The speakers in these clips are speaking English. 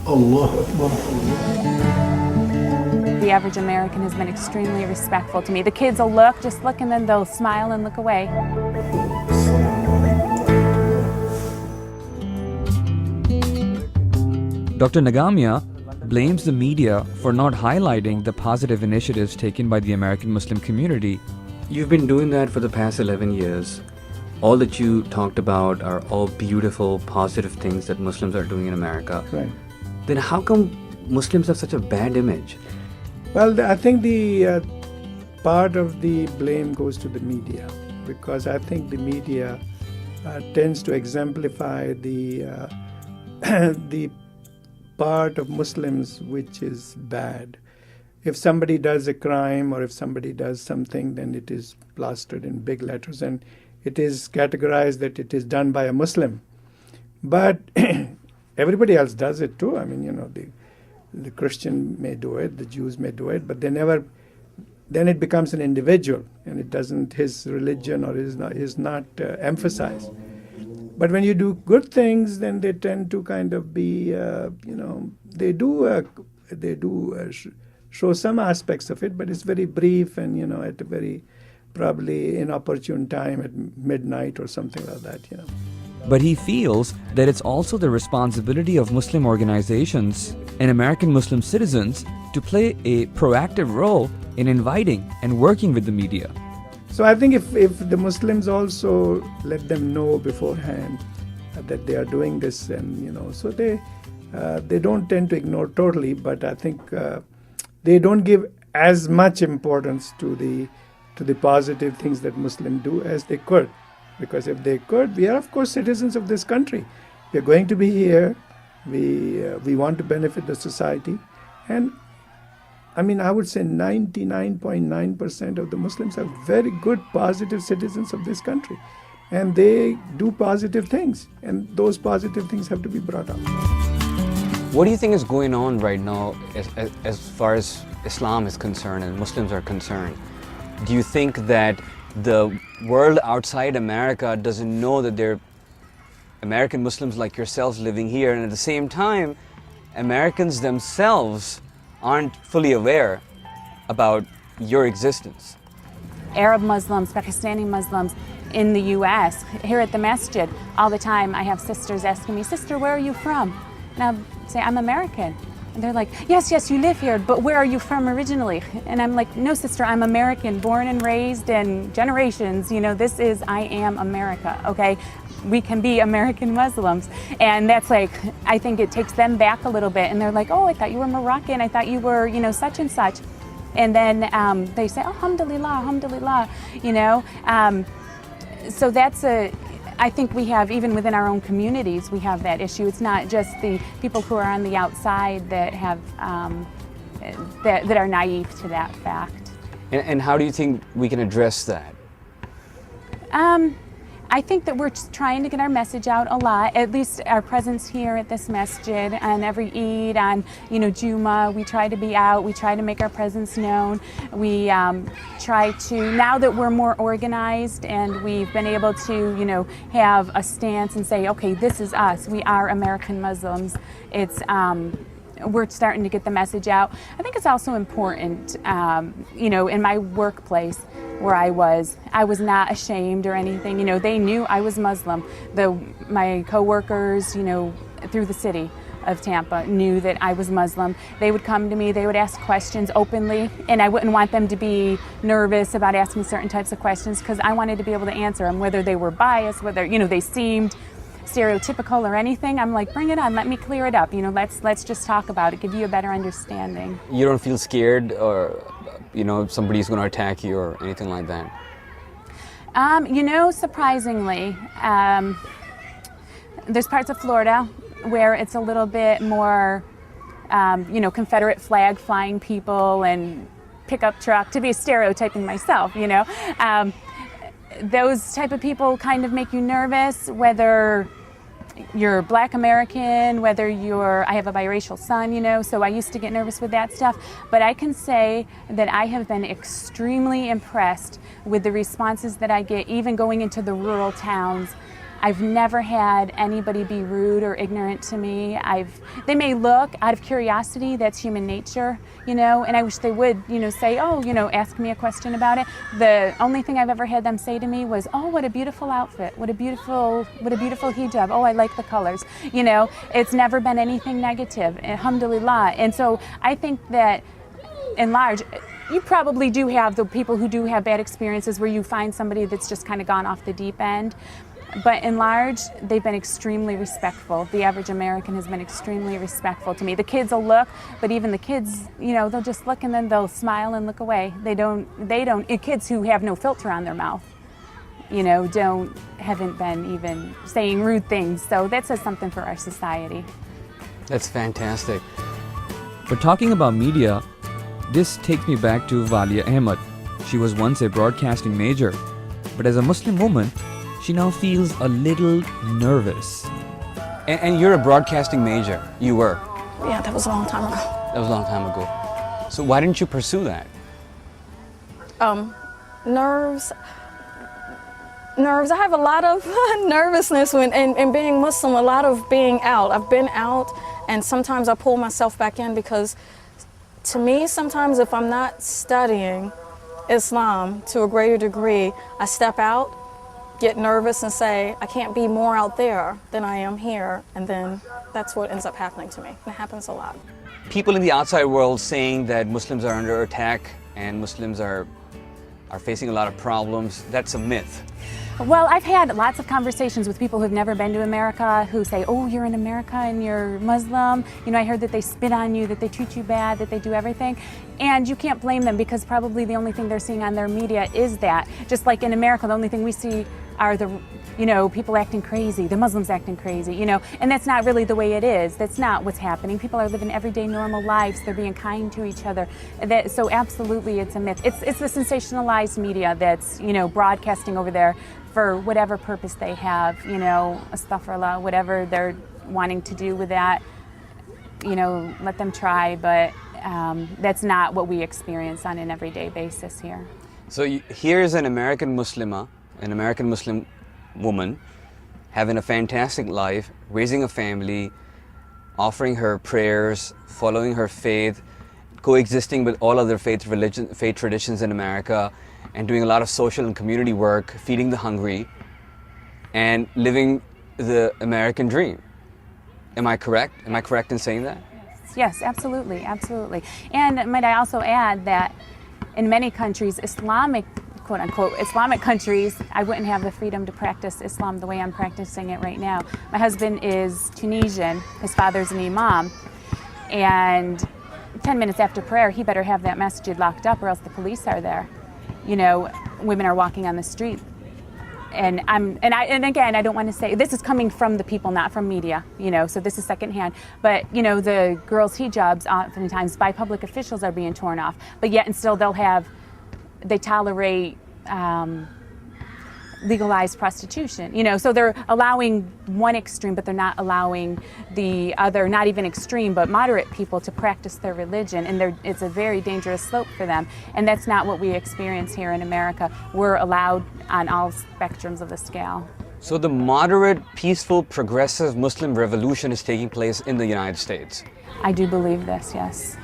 Allahu Akbar. The average American has been extremely respectful to me. The kids will just look, and then they'll smile and look away. Dr. Nagamia blames the media for not highlighting the positive initiatives taken by the American Muslim community. You've been doing that for the past 11 years. All that you talked about are all beautiful, positive things that Muslims are doing in America. Right. Then how come Muslims have such a bad image? Well, I think the part of the blame goes to the media, because I think the media tends to exemplify the the part of Muslims which is bad. If somebody does a crime or if somebody does something, then it is plastered in big letters and it is categorized that it is done by a Muslim. But everybody else does it too. I mean, the Christian may do it, the Jews may do it, but they never, then it becomes an individual and it doesn't, his religion or is not emphasized. But when you do good things, then they tend to kind of be, they do show some aspects of it, but it's very brief and, at a very probably inopportune time at midnight or something like that, But he feels that it's also the responsibility of Muslim organizations and American Muslim citizens to play a proactive role in inviting and working with the media. So I think if the Muslims also let them know beforehand that they are doing this, and so they don't tend to ignore totally, but I think they don't give as much importance to the positive things that Muslims do as they could, because if they could, we are of course citizens of this country. We are going to be here. We want to benefit the society, and I mean, I would say 99.9% of the Muslims are very good, positive citizens of this country. And they do positive things. And those positive things have to be brought up. What do you think is going on right now as far as Islam is concerned and Muslims are concerned? Do you think that the world outside America doesn't know that there are American Muslims like yourselves living here, and at the same time, Americans themselves aren't fully aware about your existence? Arab Muslims, Pakistani Muslims in the U.S., here at the masjid, all the time I have sisters asking me, "Sister, where are you from?" And I'll say, "I'm American." And they're like, yes, you live here, but where are you from originally? And I'm like, "No, sister, I'm American, born and raised and generations. I am America, okay? We can be American Muslims." And that's like, I think it takes them back a little bit. And they're like, "Oh, I thought you were Moroccan. I thought you were, such and such." And then they say, "Alhamdulillah, alhamdulillah," So that's I think we have, even within our own communities, we have that issue. It's not just the people who are on the outside that have, that are naive to that fact. And how do you think we can address that? I think that we're just trying to get our message out a lot, at least our presence here at this masjid, on every Eid, on Jummah. We try to be out, we try to make our presence known. We try to, now that we're more organized and we've been able to have a stance and say, okay, this is us, we are American Muslims, it's we're starting to get the message out. I think it's also important, in my workplace where I was not ashamed or anything. They knew I was Muslim. My coworkers, through the city of Tampa knew that I was Muslim. They would come to me, they would ask questions openly, and I wouldn't want them to be nervous about asking certain types of questions because I wanted to be able to answer them, whether they were biased, whether, they seemed stereotypical or anything. I'm like, bring it on, let me clear it up. Let's just talk about it, give you a better understanding. You don't feel scared or, somebody's going to attack you or anything like that? Surprisingly, there's parts of Florida where it's a little bit more, Confederate flag flying people and pickup truck, to be stereotyping myself, those type of people kind of make you nervous, whether you're Black American, whether I have a biracial son, so I used to get nervous with that stuff. But I can say that I have been extremely impressed with the responses that I get, even going into the rural towns. I've never had anybody be rude or ignorant to me. They may look out of curiosity, that's human nature, and I wish they would, say, oh, ask me a question about it. The only thing I've ever had them say to me was, oh, what a beautiful outfit, what a beautiful hijab, oh, I like the colors. It's never been anything negative, alhamdulillah. And so I think that in large, you probably do have the people who do have bad experiences where you find somebody that's just kind of gone off the deep end. But in large, they've been extremely respectful. The average American has been extremely respectful to me. The kids will look, but even the kids, they'll just look and then they'll smile and look away. They don't, kids who have no filter on their mouth, haven't been even saying rude things. So that says something for our society. That's fantastic. But talking about media, this takes me back to Valia Ahmed. She was once a broadcasting major, but as a Muslim woman, she now feels a little nervous. And you're a broadcasting major. You were. Yeah, that was a long time ago. That was a long time ago. So why didn't you pursue that? Nerves. I have a lot of nervousness in being Muslim, a lot of being out. I've been out, and sometimes I pull myself back in because to me, sometimes if I'm not studying Islam to a greater degree, I step out, get nervous and say, I can't be more out there than I am here, and then that's what ends up happening to me. It happens a lot. People in the outside world saying that Muslims are under attack and Muslims are facing a lot of problems, that's a myth. Well, I've had lots of conversations with people who've never been to America who say, oh, you're in America and you're Muslim. I heard that they spit on you, that they treat you bad, that they do everything. And you can't blame them because probably the only thing they're seeing on their media is that. Just like in America, the only thing we see are the, people acting crazy, the Muslims acting crazy, and that's not really the way it is. That's not what's happening. People are living everyday normal lives. They're being kind to each other. So absolutely it's a myth. It's the sensationalized media that's, broadcasting over there for whatever purpose they have, astaghfirullah, whatever they're wanting to do with that, let them try, but that's not what we experience on an everyday basis here. So here's an American Muslimah, an American Muslim woman, having a fantastic life, raising a family, offering her prayers, following her faith, coexisting with all other faith traditions in America, and doing a lot of social and community work, feeding the hungry, and living the American dream. Am I correct? Am I correct in saying that? Yes, absolutely, absolutely. And might I also add that in many countries, Islamic, quote unquote, Islamic countries, I wouldn't have the freedom to practice Islam the way I'm practicing it right now. My husband is Tunisian, his father's an imam, and 10 minutes after prayer, he better have that masjid locked up or else the police are there. Women are walking on the street. And again, I don't want to say, this is coming from the people, not from media, so this is secondhand. But, the girls' hijabs oftentimes by public officials are being torn off. But yet and still they tolerate legalized prostitution, so they're allowing one extreme, but they're not allowing the other, not even extreme, but moderate people to practice their religion, and it's a very dangerous slope for them, and that's not what we experience here in America. We're allowed on all spectrums of the scale. So the moderate, peaceful, progressive Muslim revolution is taking place in the United States. I do believe this, yes.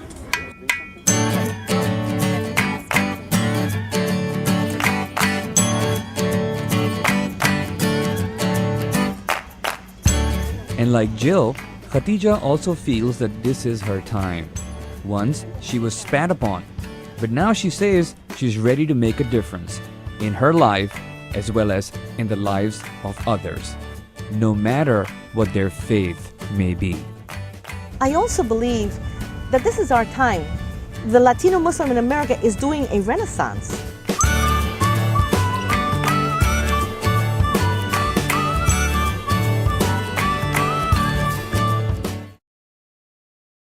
And like Jill, Khatija also feels that this is her time. Once, she was spat upon, but now she says she's ready to make a difference in her life as well as in the lives of others, no matter what their faith may be. I also believe that this is our time. The Latino Muslim in America is doing a renaissance.